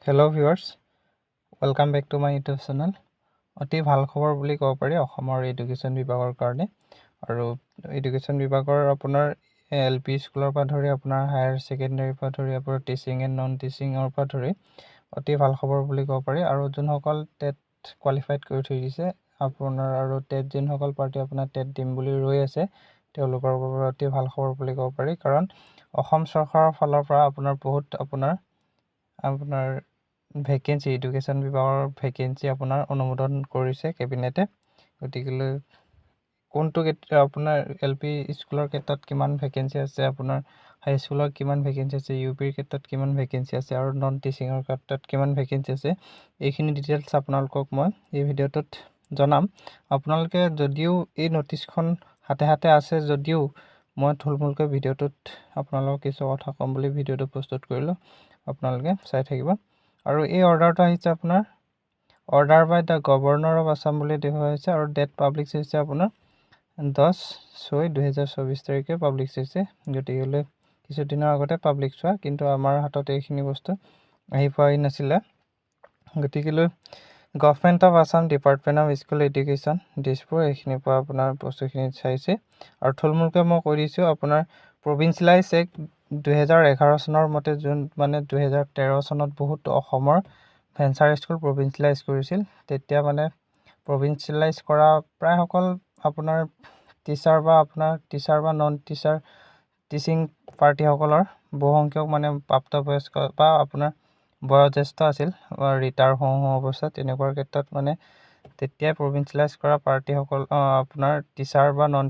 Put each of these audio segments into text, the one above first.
Hello' viewers, welcome back to my YouTube channel. অতি ভাল খবৰ বুলি ক'ব পাৰি অসমৰ এডুকেশ্যন বিভাগৰ কাৰণে। আৰু এডুকেশ্যন বিভাগৰ আপোনাৰ LP স্কুলৰ পৰা ধৰি আপোনাৰ হায়াৰ ছেকেণ্ডেৰীৰ পৰা ধৰি আপোনাৰ টিচিং এণ্ড নন টিচিঙৰ পৰা ধৰি অতি ভাল খবৰ বুলি ক'ব পাৰি। আৰু যোনসকল টেট কোৱালিফাইড কৰি থৈ দিছে আপোনাৰ, আৰু টেট যোনসকল পাৰ্টি আপোনাৰ টেট দিম বুলি ৰৈ আছে, তেওঁলোকৰ বাবে অতি ভাল খবৰ বুলি ক'ব পাৰি। কাৰণ অসম চৰকাৰৰ ফালৰ পৰা বহুত আপোনাৰ ভেকেঞ্চি, এডুকেশ্যন বিভাগৰ ভেকেঞ্চি আপোনাৰ অনুমোদন কৰিছে কেবিনেটে। গতিকে কোনটো আপোনাৰ LP স্কুলৰ ক্ষেত্ৰত কিমান ভেকেঞ্চি আছে, আপোনাৰ হাইস্কুলৰ কিমান ভেকেঞ্চি আছে, UPৰ ক্ষেত্ৰত কিমান ভেকেঞ্চি আছে, আৰু নন টিচিঙৰ ক্ষেত্ৰত কিমান ভেকেঞ্চি আছে, এইখিনি ডিটেইলছ আপোনালোকক মই এই ভিডিঅ'টোত জনাম। আপোনালোকে যদিও এই ন'টিচখন হাতে হাতে আছে যদিও মই থুলমূলকৈ ভিডিঅ'টোত আপোনালোকক কিছু কথা ক'ম বুলি ভিডিঅ'টো প্ৰস্তুত কৰিলোঁ, আপোনালোকে চাই থাকিব। আৰু এই অৰ্ডাৰটো আহিছে আপোনাৰ order by the governor of Assam বুলি দেখুওৱা হৈছে, আৰু ডেট পাব্লিছ হৈছে আপোনাৰ 10/6/2024 তাৰিখে পাব্লিছ হৈছে। গতিকে কিছুদিনৰ আগতে পাব্লিছ হোৱা, কিন্তু আমাৰ হাতত এইখিনি বস্তু আহি পোৱাই নাছিলে। গতিকে government of Assam, department of school education, Dispur, এইখিনিৰ পৰা আপোনাৰ বস্তুখিনি চাইছে। আৰু থুলমূলকৈ মই কৈ দিছোঁ, আপোনাৰ প্ৰভিঞ্চিয়েলাইজ এক্ট 2011 চনৰ মতে, 2013 চনত বহুত অসমৰ ভেঞ্চাৰ স্কুল প্ৰভিঞ্চিয়েলাইজ কৰিছিল। তেতিয়া প্ৰভিঞ্চিয়েলাইজ কৰা প্ৰায়সকল আপোনাৰ টিচাৰ বা নন টিচাৰ টিচিং পাৰ্টিসকলৰ বহুসংখ্যক প্ৰাপ্তবয়স্ক বা আপোনাৰ বয়োজ্যেষ্ঠ আছিল, ৰিটায়াৰ হওঁ অৱস্থাত। তেনেকুৱা ক্ষেত্ৰত তেতিয়াই প্ৰভিঞ্চিয়েলাইজ কৰা পাৰ্টিসকল আপোনাৰ টিচাৰ বা নন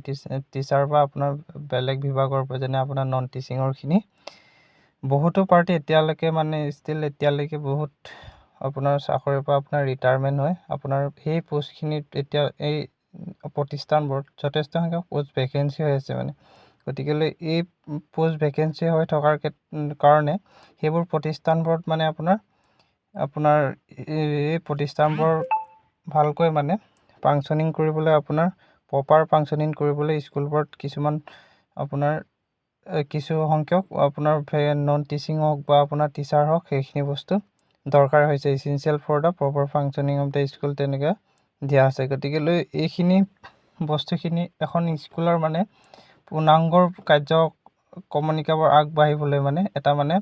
টিচাৰ বা আপোনাৰ বেলেগ বিভাগৰ পৰা, যেনে আপোনাৰ নন টিচিঙৰখিনি বহুতো পাৰ্টি এতিয়ালৈকে বহুত আপোনাৰ চাকৰিৰ পৰা আপোনাৰ ৰিটায়াৰমেণ্ট হয়। আপোনাৰ সেই পোষ্টখিনিত এতিয়া এই প্ৰতিষ্ঠানবোৰত যথেষ্ট সংখ্যক পোষ্ট ভেকেঞ্চি হৈ আছে গতিকে এই পোষ্ট ভেকেঞ্চি হৈ থকাৰ কাৰণে সেইবোৰ প্ৰতিষ্ঠানবোৰত আপোনাৰ এই প্ৰতিষ্ঠানবোৰ ভালকৈ ফাংচনিং কৰিবলৈ, আপোনাৰ প্ৰপাৰ ফাংচনিং কৰিবলৈ স্কুলবোৰত কিছুমান আপোনাৰ কিছু সংখ্যক আপোনাৰ নন টিচিং হওক বা আপোনাৰ টিচাৰ হওক, সেইখিনি বস্তু দৰকাৰ হৈছে, essential for the proper functioning of the school, তেনেকৈ দিয়া আছে। গতিকে এইখিনি বস্তুখিনি এখন স্কুলৰ পূৰ্ণাংগৰ কাৰ্যক্ৰমণিকাবোৰ আগবাঢ়িবলৈ এটা আপোনাৰ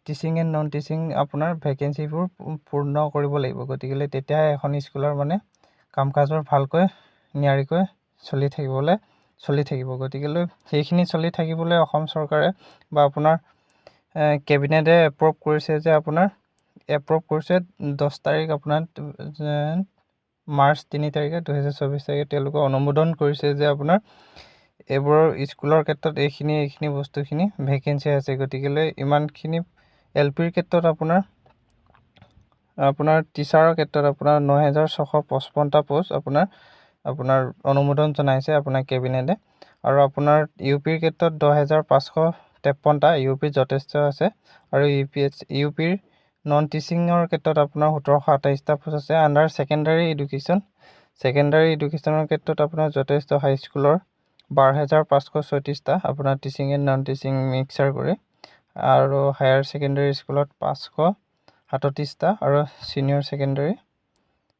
টিচিং এণ্ড নন টিচিং আপোনাৰ ভেকেঞ্চিবোৰ পূৰ্ণ কৰিব লাগিব। গতিকে তেতিয়াহে এখন স্কুলৰ কাম কাজবোৰ ভালকৈ নিয়াৰিকৈ চলি থাকিব। গতিকে সেইখিনি চলি থাকিবলৈ অসম চৰকাৰে বা আপোনাৰ কেবিনেটে এপ্ৰুভ কৰিছে 10 তাৰিখ আপোনাৰ মাৰ্চ 3 তাৰিখে 2024 তাৰিখে তেওঁলোকে অনুমোদন কৰিছে যে আপোনাৰ এইবোৰৰ স্কুলৰ ক্ষেত্ৰত এইখিনি বস্তুখিনি ভেকেঞ্চি আছে। গতিকে ইমানখিনি LPৰ ক্ষেত্ৰত আপোনাৰ টিচাৰৰ ক্ষেত্ৰত আপোনাৰ 9655টা পোষ্ট আপোনাৰ অনুমোদন জনাইছে আপোনাৰ কেবিনেটে। আৰু আপোনাৰ UPৰ ক্ষেত্ৰত 10,553টা, UPত যথেষ্ট আছে। আৰু UPৰ নন টিচিঙৰ ক্ষেত্ৰত আপোনাৰ 1728টা পোষ্ট আছে। আণ্ডাৰ ছেকেণ্ডাৰী এডুকেশ্যনৰ ক্ষেত্ৰত আপোনাৰ যথেষ্ট, হাইস্কুলৰ 12,536টা আপোনাৰ teaching and non teaching mixer কৰি, আৰু হায়াৰ ছেকেণ্ডাৰী স্কুলত 537টা, আৰু ছিনিয়ৰ ছেকেণ্ডাৰী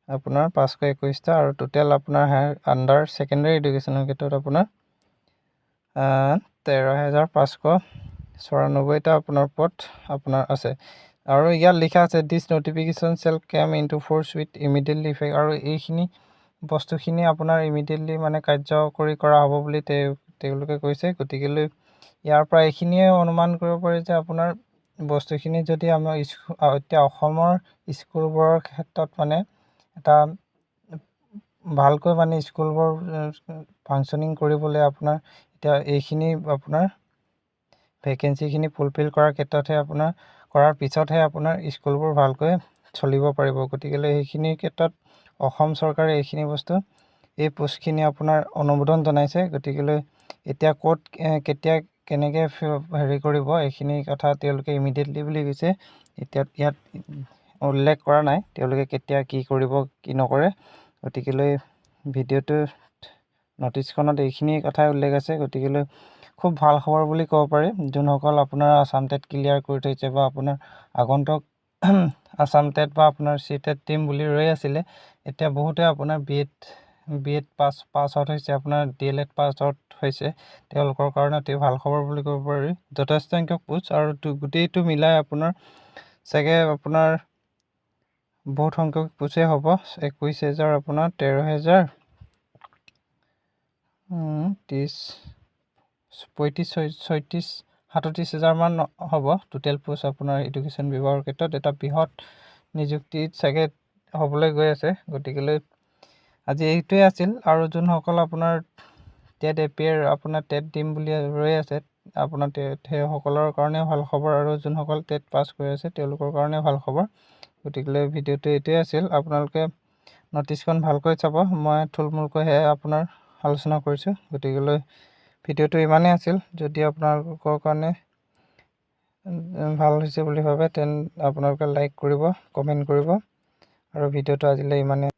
আপোনাৰ 521টা, আৰু টোটেল আপোনাৰ আণ্ডাৰ ছেকেণ্ডাৰী এডুকেশ্যনৰ ক্ষেত্ৰত আপোনাৰ 13,594টা আপোনাৰ পদ আপোনাৰ আছে। আৰু ইয়াত লিখা আছে, দিছ নটিফিকেশ্যন শ্বেল কাম into force with immediately effect. আৰু এইখিনি বস্তুখিনি আপোনাৰ ইমিডিয়েটলি কাৰ্যকৰী কৰা হ'ব বুলি তেওঁলোকে কৈছে। গতিকে ইয়াৰ পৰা এইখিনিয়ে অনুমান কৰিব পাৰি যে আপোনাৰ বস্তুখিনি যদি আমাৰ এতিয়া অসমৰ স্কুলবোৰৰ ক্ষেত্ৰত এটা ভালকৈ স্কুলবোৰ ফাংচনিং কৰিবলৈ আপোনাৰ এতিয়া এইখিনি আপোনাৰ ভেকেঞ্চিখিনি ফুলফিল কৰাৰ পিছতহে আপোনাৰ স্কুলবোৰ ভালকৈ চলিব পাৰিব। গতিকে সেইখিনিৰ ক্ষেত্ৰত অসম চৰকাৰে এই পোষ্টখিনি আপোনাৰ অনুমোদন জনাইছে। গতিকে এতিয়া ক'ত কেতিয়া কেনেকৈ কৰিব, এইখিনি কথা তেওঁলোকে ইমিডিয়েটলি বুলি কৈছে। এতিয়া ইয়াত উল্লেখ কৰা নাই তেওঁলোকে কেতিয়া কি কৰিব কি নকৰে। গতিকে ন'টিচখনত এইখিনি কথাই উল্লেখ আছে। গতিকে খুব ভাল খবৰ বুলি ক'ব পাৰি। যোনসকল আপোনাৰ আছাম টেট ক্লিয়াৰ কৰি থৈছে বা আপোনাৰ আগন্তুক আছাম টেট বা আপোনাৰ চি টেট টিম বুলি ৰৈ আছিলে এতিয়া বহুতে আপোনাৰ বি এড পাছ আউট হৈছে আপোনাৰ DLED পাছ আউট হৈছে তেওঁলোকৰ কাৰণে অতি ভাল খবৰ বুলি ক'ব পাৰি যথেষ্ট সংখ্যক পোষ্ট আৰু গোটেইটো মিলাই আপোনাৰ চাগে আপোনাৰ বহুত সংখ্যক পোষ্টে হ'ব 21,000 আপোনাৰ 13,000 30 35 36 37,000 মান হ'ব টোটেল পোষ্ট আপোনাৰ এডুকেশ্যন বিভাগৰ ক্ষেত্ৰত এটা বৃহৎ নিযুক্তিত চাগে হ'বলৈ গৈ আছে গতিকেলৈ আজি এইটোৱে আছিল আৰু যোনসকল আপোনাৰ টেট এপিয়াৰ আপোনাৰ টেট দিম বুলি ৰৈ আছে আপোনাৰ সেইসকলৰ কাৰণেও ভাল খবৰ আৰু যোনসকল টেট পাছ কৰি আছে তেওঁলোকৰ কাৰণেও ভাল খবৰ গতিকেলৈ ভিডিঅ'টো এইটোৱে আছিল আপোনালোকে ন'টিছখন ভালকৈ চাব মই থুলমূলকৈহে আপোনাৰ আলোচনা কৰিছোঁ গতিকেলৈ ভিডিঅ'টো ইমানেই আছিল যদি আপোনালোকৰ কাৰণে ভাল হৈছে বুলি ভাবে তেন আপোনালোকে লাইক কৰিব কমেণ্ট কৰিব আৰু ভিডিঅ'টো আজিলৈ ইমানেই